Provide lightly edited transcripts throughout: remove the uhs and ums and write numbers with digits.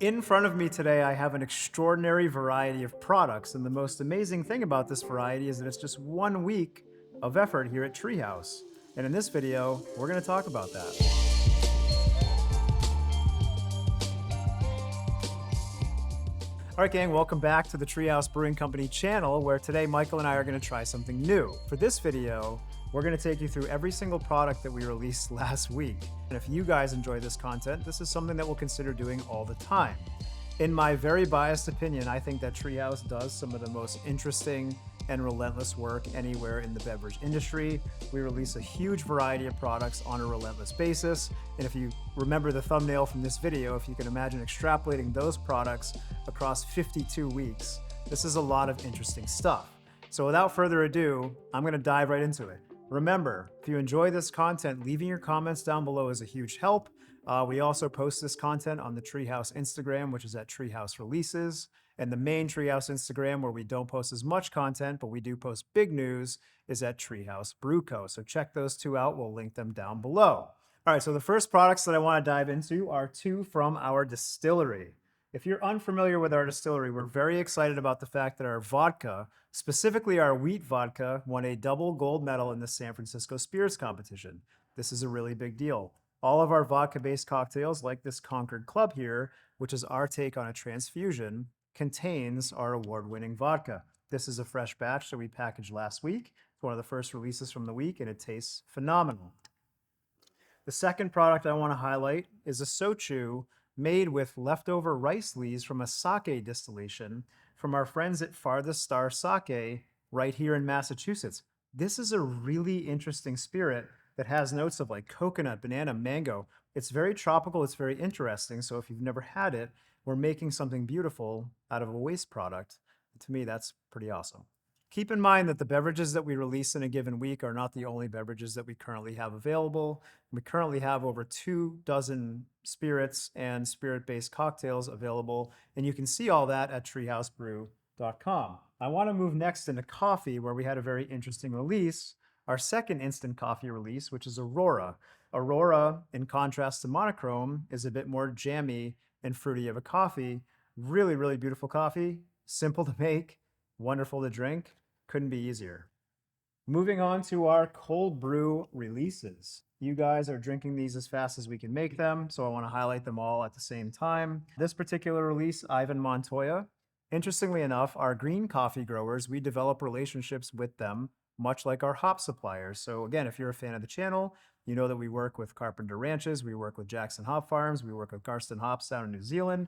In front of me today, I have an extraordinary variety of products, and the most amazing thing about this variety is that it's just 1 week of effort here at Treehouse. And in this video, we're going to talk about that. All right, gang, welcome back to the Treehouse Brewing Company channel, where today Michael and I are going to try something new. For this video, we're going to take you through every single product that we released last week. And if you guys enjoy this content, this is something that we'll consider doing all the time. In my very biased opinion, I think that Treehouse does some of the most interesting and relentless work anywhere in the beverage industry. We release a huge variety of products on a relentless basis. And if you remember the thumbnail from this video, if you can imagine extrapolating those products across 52 weeks, this is a lot of interesting stuff. So without further ado, I'm gonna dive right into it. Remember, if you enjoy this content, leaving your comments down below is a huge help. We also post this content on the Treehouse Instagram, which is at Treehouse Releases, and the main Treehouse Instagram, where we don't post as much content, but we do post big news, is at Treehouse Brew Co. So check those two out. We'll link them down below. All right, so the first products that I want to dive into are two from our distillery. If you're unfamiliar with our distillery, we're very excited about the fact that our vodka, specifically our wheat vodka, won a double gold medal in the San Francisco Spirits Competition. This is a really big deal. All of our vodka-based cocktails, like this Concord Club here, which is our take on a transfusion, contains our award-winning vodka. This is a fresh batch that we packaged last week. It's one of the first releases from the week, and it tastes phenomenal. The second product I want to highlight is a sochu made with leftover rice leaves from a sake distillation from our friends at Farthest Star Sake right here in Massachusetts. This is a really interesting spirit that has notes of like coconut, banana, mango. It's very tropical, it's very interesting. So if you've never had it, we're making something beautiful out of a waste product. To me, that's pretty awesome. Keep in mind that the beverages that we release in a given week are not the only beverages that we currently have available. We currently have over 24 spirits and spirit-based cocktails available, and you can see all that at treehousebrew.com. I want to move next into coffee, where we had a very interesting release, our second instant coffee release, which is Aurora. Aurora, in contrast to monochrome, is a bit more jammy and fruity of a coffee. Really, really beautiful coffee, simple to make, wonderful to drink. Couldn't be easier. Moving on to our cold brew releases. You guys are drinking these as fast as we can make them, so I want to highlight them all at the same time. This particular release, Ivan Montoya. Interestingly enough, our green coffee growers, we develop relationships with them, much like our hop suppliers. So again, if you're a fan of the channel, you know that we work with Carpenter Ranches, we work with Jackson Hop Farms, we work with Garston Hops down in New Zealand.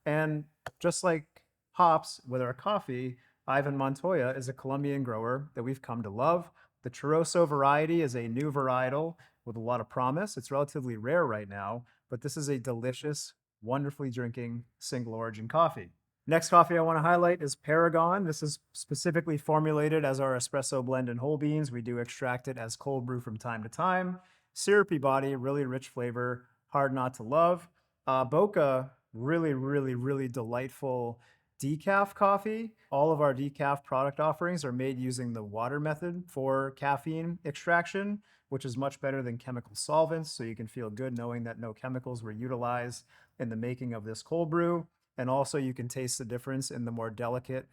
And just like hops with our coffee, Ivan Montoya is a Colombian grower that we've come to love. The Choroso variety is a new varietal with a lot of promise. It's relatively rare right now, but this is a delicious, wonderfully drinking single origin coffee. Next coffee I want to highlight is Paragon. This is specifically formulated as our espresso blend in whole beans. We do extract it as cold brew from time to time. Syrupy body, really rich flavor, hard not to love. Boca, really, really, really delightful decaf coffee. All of our decaf product offerings are made using the water method for caffeine extraction, which is much better than chemical solvents. So you can feel good knowing that no chemicals were utilized in the making of this cold brew. And also you can taste the difference in the more delicate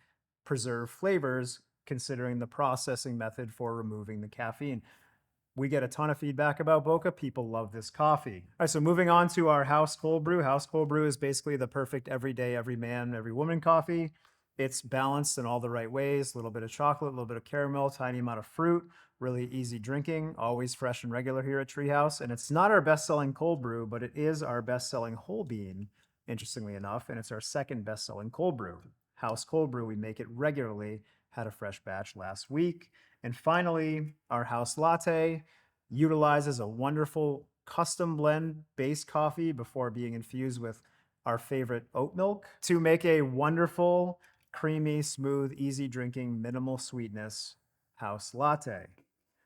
preserved flavors, considering the processing method for removing the caffeine. We get a ton of feedback about Boca. People love this coffee. All right, so moving on to our house cold brew. House cold brew is basically the perfect everyday, every man, every woman coffee. It's balanced in all the right ways. A little bit of chocolate, a little bit of caramel, tiny amount of fruit, really easy drinking, always fresh and regular here at Treehouse. And it's not our best-selling cold brew, but it is our best-selling whole bean, interestingly enough, and it's our second best-selling cold brew. House cold brew, we make it regularly, had a fresh batch last week. And finally, our house latte utilizes a wonderful custom blend base coffee before being infused with our favorite oat milk to make a wonderful, creamy, smooth, easy drinking, minimal sweetness house latte.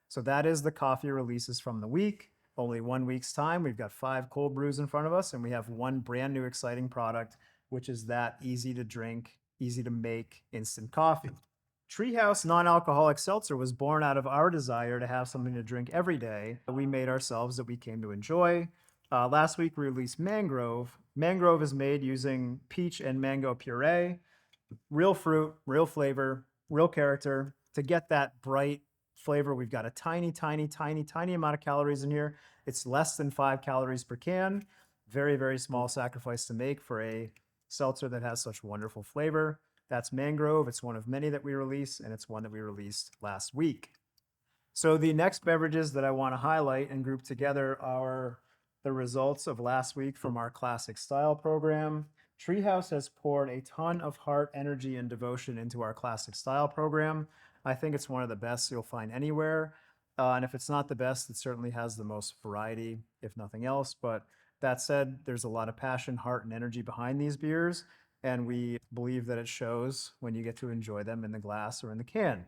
So that is the coffee releases from the week. Only 1 week's time. We've got 5 cold brews in front of us, and we have one brand new exciting product, which is that easy to drink, easy to make instant coffee. Treehouse non-alcoholic seltzer was born out of our desire to have something to drink every day that we made ourselves that we came to enjoy. Last week we released Mangrove. Mangrove is made using peach and mango puree, real fruit, real flavor, real character. To get that bright flavor, we've got a tiny, tiny, tiny, tiny amount of calories in here. It's less than 5 calories per can. Very, very small sacrifice to make for a seltzer that has such wonderful flavor. That's Mangrove. It's one of many that we release, and it's one that we released last week. So the next beverages that I want to highlight and group together are the results of last week from our classic style program. Treehouse has poured a ton of heart, energy, and devotion into our classic style program. I think it's one of the best you'll find anywhere. And if it's not the best, it certainly has the most variety, if nothing else. But that said, there's a lot of passion, heart, and energy behind these beers. And we believe that it shows when you get to enjoy them in the glass or in the can.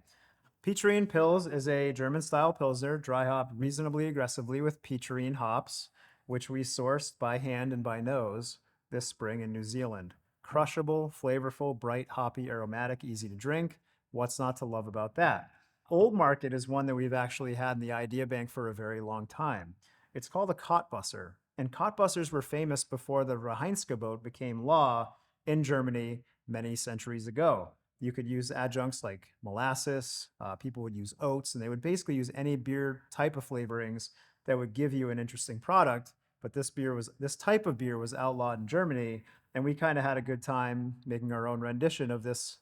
Peacherine Pils is a German-style Pilsner, dry hopped reasonably aggressively with peacherine hops, which we sourced by hand and by nose this spring in New Zealand. Crushable, flavorful, bright, hoppy, aromatic, easy to drink. What's not to love about that? Old Market is one that we've actually had in the idea bank for a very long time. It's called a Kottbusser, and Kottbussers were famous before the Reinheitsgebot became law in Germany many centuries ago. You could use adjuncts like molasses. People would use oats, and they would basically use any beer type of flavorings that would give you an interesting product. But this type of beer was outlawed in Germany, and we kind of had a good time making our own rendition of this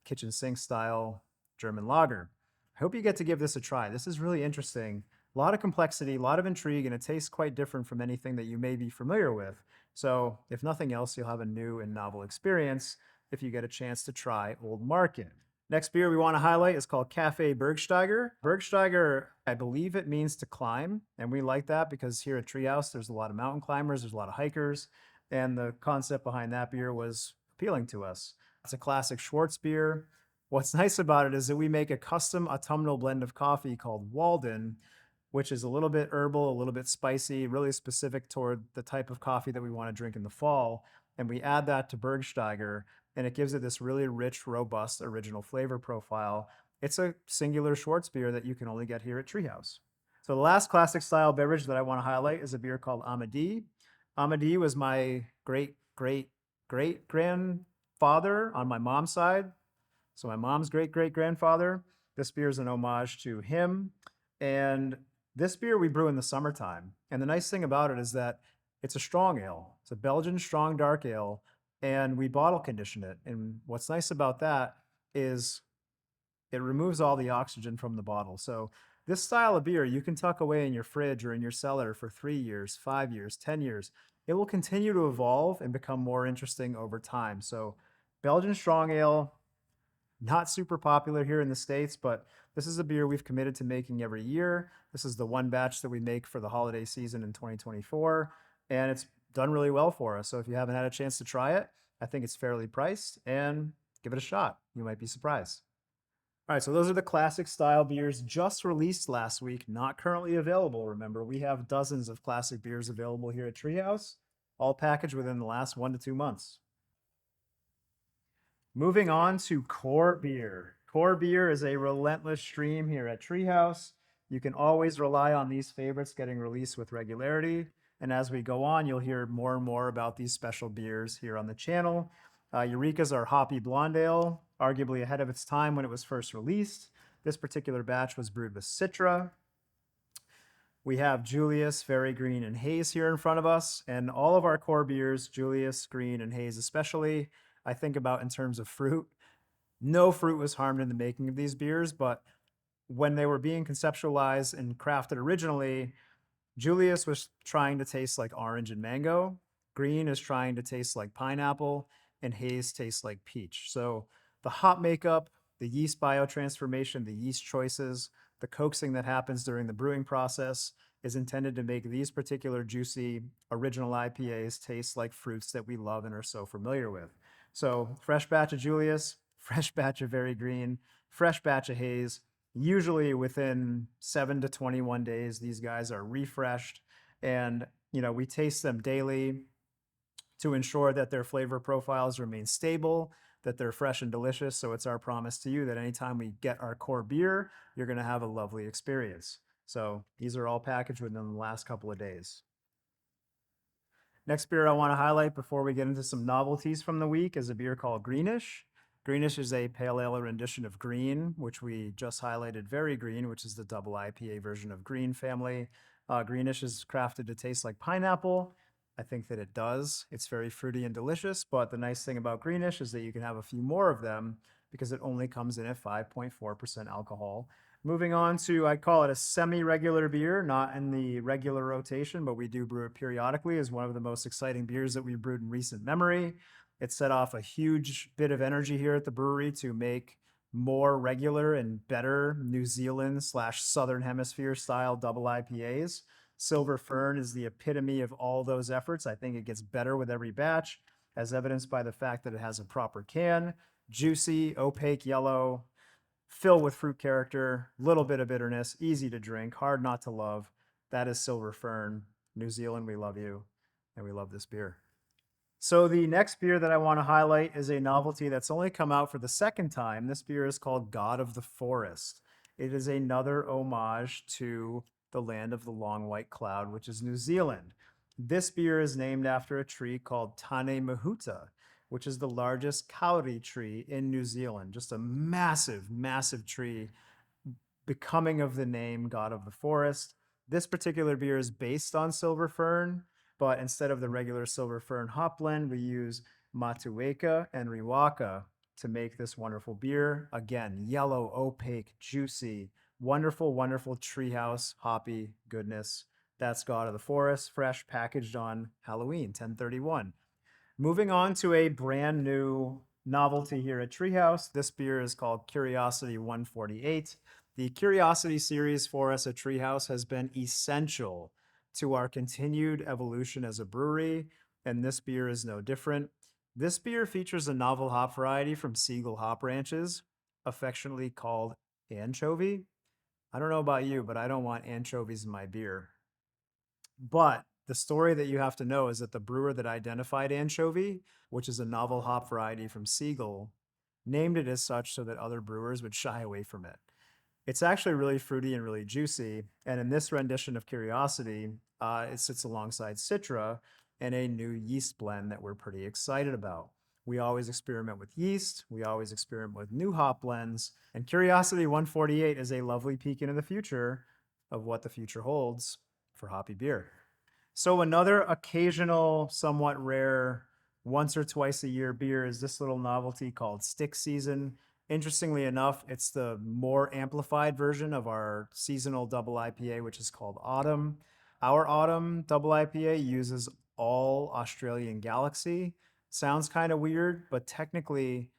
kitchen sink style German lager. I hope you get to give this a try. This is really interesting. A lot of complexity, a lot of intrigue, and it tastes quite different from anything that you may be familiar with. So, if nothing else, you'll have a new and novel experience if you get a chance to try Old Market. Next beer we want to highlight is called Cafe Bergsteiger. Bergsteiger, I believe it means to climb, and we like that because here at Treehouse there's a lot of mountain climbers, there's a lot of hikers, and the concept behind that beer was appealing to us. It's a classic Schwartz beer. What's nice about it is that we make a custom autumnal blend of coffee called Walden, which is a little bit herbal, a little bit spicy, really specific toward the type of coffee that we want to drink in the fall. And we add that to Bergsteiger, and it gives it this really rich, robust, original flavor profile. It's a singular Schwartz beer that you can only get here at Treehouse. So the last classic style beverage that I want to highlight is a beer called Amadee. Amadee was my great, great, great grandfather on my mom's side. So my mom's great, great grandfather. This beer is an homage to him. And this beer we brew in the summertime. And the nice thing about it is that it's a strong ale. It's a Belgian strong dark ale, and we bottle condition it. And what's nice about that is it removes all the oxygen from the bottle. So this style of beer you can tuck away in your fridge or in your cellar for 3 years, 5 years, 10 years. It will continue to evolve and become more interesting over time. So Belgian strong ale, not super popular here in the States, but this is a beer we've committed to making every year. This is the one batch that we make for the holiday season in 2024, and it's done really well for us. So if you haven't had a chance to try it, I think it's fairly priced, and give it a shot. You might be surprised. All right, so those are the classic style beers just released last week, not currently available. Remember, we have dozens of classic beers available here at Treehouse, all packaged within the last 1 to 2 months. Moving on to core beer. Core beer is a relentless stream here at Treehouse. You can always rely on these favorites getting released with regularity. And as we go on, you'll hear more and more about these special beers here on the channel. Eureka's our hoppy blonde ale, arguably ahead of its time when it was first released. This particular batch was brewed with Citra. We have Julius, Very Green, and Haze here in front of us. And all of our core beers, Julius, Green, and Haze especially, I think about in terms of fruit. No fruit was harmed in the making of these beers, but when they were being conceptualized and crafted originally, Julius was trying to taste like orange and mango. Green is trying to taste like pineapple, and Haze tastes like peach. So the hop makeup, the yeast biotransformation, the yeast choices, the coaxing that happens during the brewing process is intended to make these particular juicy original IPAs taste like fruits that we love and are so familiar with. So fresh batch of Julius, fresh batch of Very Green, fresh batch of Haze. Usually within 7 to 21 days, these guys are refreshed, and we taste them daily to ensure that their flavor profiles remain stable, that they're fresh and delicious. So it's our promise to you that anytime we get our core beer, you're going to have a lovely experience. So these are all packaged within the last couple of days. Next beer I want to highlight before we get into some novelties from the week is a beer called Greenish. Greenish is a pale ale rendition of Green, which we just highlighted Very Green, which is the double IPA version of Green family. Greenish is crafted to taste like pineapple. I think that it does. It's very fruity and delicious, but the nice thing about Greenish is that you can have a few more of them because it only comes in at 5.4% alcohol. Moving on to, I call it a semi-regular beer, not in the regular rotation, but we do brew it periodically, is one of the most exciting beers that we've brewed in recent memory. It set off a huge bit of energy here at the brewery to make more regular and better New Zealand slash Southern Hemisphere style double IPAs. Silver Fern is the epitome of all those efforts. I think it gets better with every batch, as evidenced by the fact that it has a proper can, juicy, opaque yellow, filled with fruit character, little bit of bitterness, easy to drink, hard not to love. That is Silver Fern. New Zealand, we love you, and we love this beer. So the next beer that I want to highlight is a novelty that's only come out for the second time. This beer is called God of the Forest. It is another homage to the land of the long white cloud, which is New Zealand. This beer is named after a tree called Tane Mahuta, which is the largest kauri tree in New Zealand. Just a massive, massive tree, becoming of the name God of the Forest. This particular beer is based on Silver Fern, but instead of the regular Silver Fern hop blend, we use Matueka and Riwaka to make this wonderful beer. Again, yellow, opaque, juicy, wonderful, wonderful treehouse hoppy goodness. That's God of the Forest, fresh, packaged on Halloween, 10/31. Moving on to a brand new novelty here at Treehouse. This beer is called Curiosity 148. The Curiosity series for us at Treehouse has been essential to our continued evolution as a brewery, and this beer is no different. This beer features a novel hop variety from Seagull Hop Ranches, affectionately called anchovy. I don't know about you, but I don't want anchovies in my beer. But the story that you have to know is that the brewer that identified anchovy, which is a novel hop variety from Seagull, named it as such so that other brewers would shy away from it. It's actually really fruity and really juicy. And in this rendition of Curiosity, it sits alongside Citra and a new yeast blend that we're pretty excited about. We always experiment with yeast. We always experiment with new hop blends. And Curiosity 148 is a lovely peek into the future of what the future holds for hoppy beer. So another occasional, somewhat rare, once or twice a year beer is this little novelty called Stick Season. Interestingly enough, it's the more amplified version of our seasonal double IPA, which is called Autumn. Our Autumn double IPA uses all Australian Galaxy. Sounds kind of weird, but technically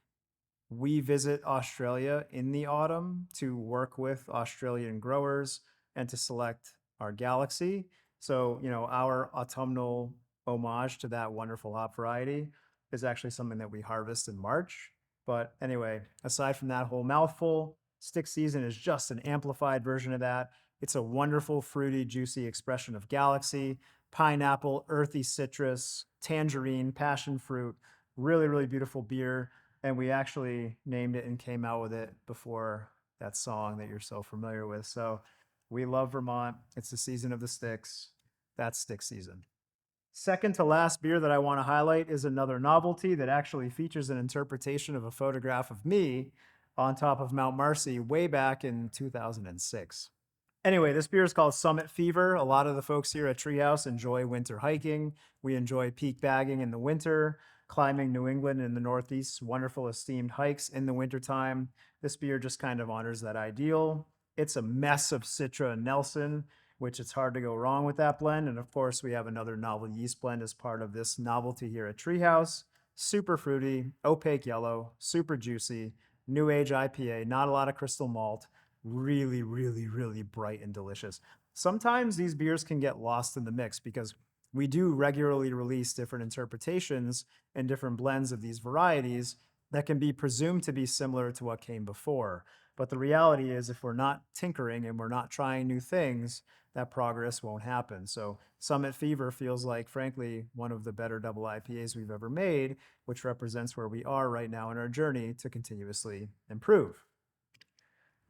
we visit Australia in the autumn to work with Australian growers and to select our Galaxy. So, our autumnal homage to that wonderful hop variety is actually something that we harvest in March. But anyway, aside from that whole mouthful, Stick Season is just an amplified version of that. It's a wonderful, fruity, juicy expression of Galaxy, pineapple, earthy citrus, tangerine, passion fruit. Really, really beautiful beer. And we actually named it and came out with it before that song that you're so familiar with. So we love Vermont. It's the season of the sticks. That's Stick Season. Second to last beer that I want to highlight is another novelty that actually features an interpretation of a photograph of me on top of Mount Marcy way back in 2006. Anyway, this beer is called Summit Fever. A lot of the folks here at Treehouse enjoy winter hiking. We enjoy peak bagging in the winter, climbing New England and the Northeast, wonderful esteemed hikes in the wintertime. This beer just kind of honors that ideal. It's a mess of Citra and Nelson, which it's hard to go wrong with that blend. And of course, we have another novel yeast blend as part of this novelty here at Treehouse. Super fruity, opaque yellow, super juicy, new age IPA, not a lot of crystal malt, really, really, really bright and delicious. Sometimes these beers can get lost in the mix because we do regularly release different interpretations and different blends of these varieties that can be presumed to be similar to what came before. But the reality is, if we're not tinkering and we're not trying new things, that progress won't happen. So Summit Fever feels like, frankly, one of the better double IPAs we've ever made, which represents where we are right now in our journey to continuously improve.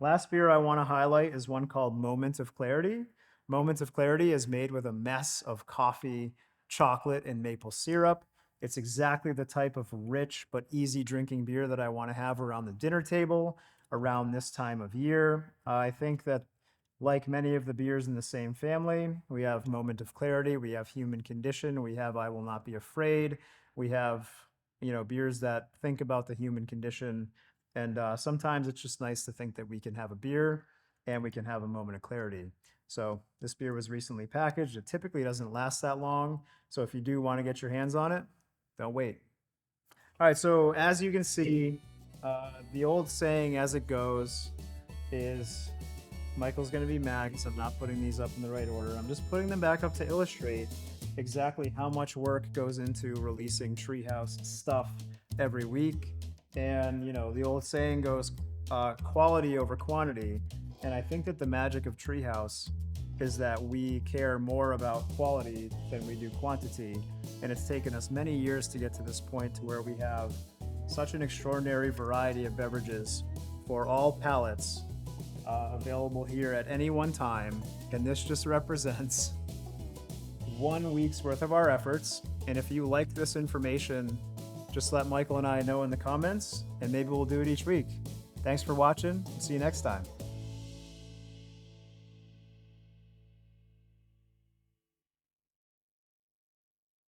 Last beer I want to highlight is one called Moment of Clarity. Moment of Clarity is made with a mess of coffee, chocolate and maple syrup. It's exactly the type of rich but easy drinking beer that I want to have around the dinner table around this time of year. I think that, like many of the beers in the same family, we have Moment of Clarity, we have Human Condition, we have I Will Not Be Afraid, we have, beers that think about the human condition. And sometimes it's just nice to think that we can have a beer and we can have a moment of clarity. So this beer was recently packaged. It typically doesn't last that long. So if you do want to get your hands on it, don't wait. All right, so as you can see, the old saying as it goes is, Michael's going to be mad because I'm not putting these up in the right order. I'm just putting them back up to illustrate exactly how much work goes into releasing Treehouse stuff every week. And, the old saying goes, quality over quantity. And I think that the magic of Treehouse is that we care more about quality than we do quantity. And it's taken us many years to get to this point to where we have such an extraordinary variety of beverages for all palates available here at any one time. And this just represents 1 week's worth of our efforts. And if you like this information, just let Michael and I know in the comments, and maybe we'll do it each week. Thanks for watching. See you next time.